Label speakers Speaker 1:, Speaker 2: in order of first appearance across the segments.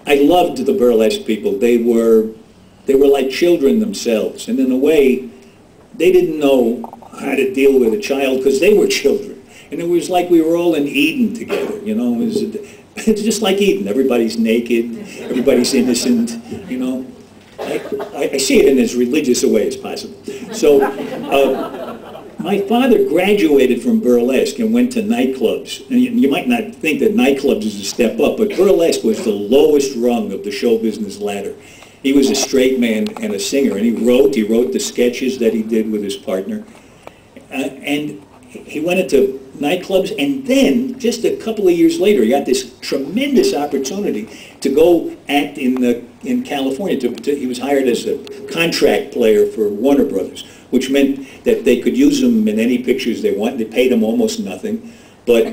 Speaker 1: I loved the burlesque people. They were like children themselves, and in a way, they didn't know how to deal with a child because they were children, and it was like we were all in Eden together. You know, it's just like Eden. Everybody's naked, everybody's innocent. You know, I see it in as religious a way as possible. So. My father graduated from burlesque and went to nightclubs. And you might not think that nightclubs is a step up, but burlesque was the lowest rung of the show business ladder. He was a straight man and a singer, and he wrote the sketches that he did with his partner. And he went into nightclubs, and then, just a couple of years later, he got this tremendous opportunity to go act in California. He was hired as a contract player for Warner Brothers, which meant that they could use him in any pictures they wanted. They paid him almost nothing, but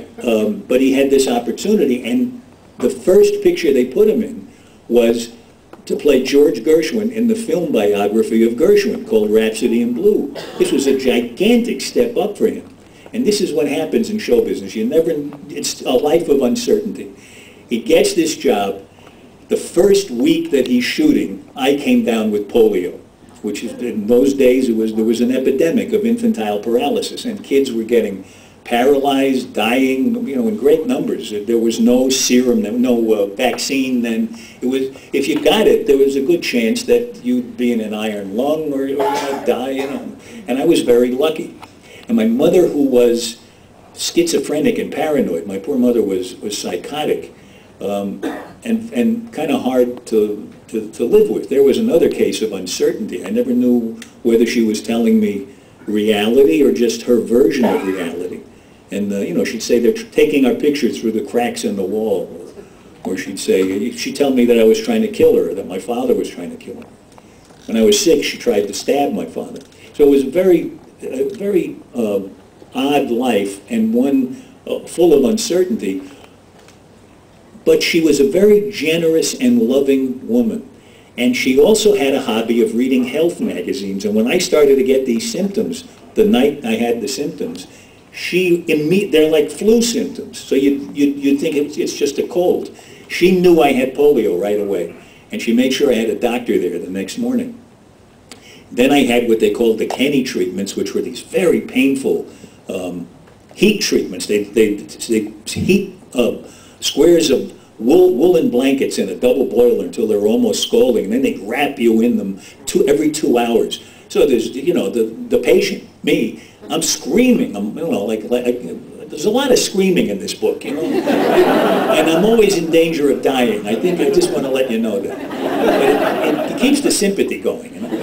Speaker 1: he had this opportunity, and the first picture they put him in was to play George Gershwin in the film biography of Gershwin called Rhapsody in Blue. This was a gigantic step up for him. And this is what happens in show business. It's a life of uncertainty. He gets this job. The first week that he's shooting, I came down with polio, which is, in those days, there was an epidemic of infantile paralysis, and kids were getting paralyzed, dying, you know, in great numbers. There was no serum, no vaccine then. It was, if you got it, there was a good chance that you'd be in an iron lung or die, you know. And I was very lucky. And my mother, who was schizophrenic and paranoid, my poor mother was psychotic, and kind of hard to live with. There was another case of uncertainty. I never knew whether she was telling me reality or just her version of reality. And you know, she'd say, they're taking our picture through the cracks in the wall. Or she'd say, she'd tell me that I was trying to kill her, that my father was trying to kill her. When I was 6, she tried to stab my father. So it was a very odd life, and one full of uncertainty. But she was a very generous and loving woman. And she also had a hobby of reading health magazines. And when I started to get these symptoms, the night I had the symptoms, they're like flu symptoms. So you'd think it's just a cold. She knew I had polio right away. And she made sure I had a doctor there the next morning. Then I had what they called the Kenny treatments, which were these very painful heat treatments. They heat squares of woolen blankets in a double boiler until they're almost scalding, and then they wrap you in them every 2 hours. So there's, you know, the patient, me, I'm screaming. I'm, you know, there's a lot of screaming in this book, you know, and I'm always in danger of dying. I think I just want to let you know that. But it keeps the sympathy going, you know.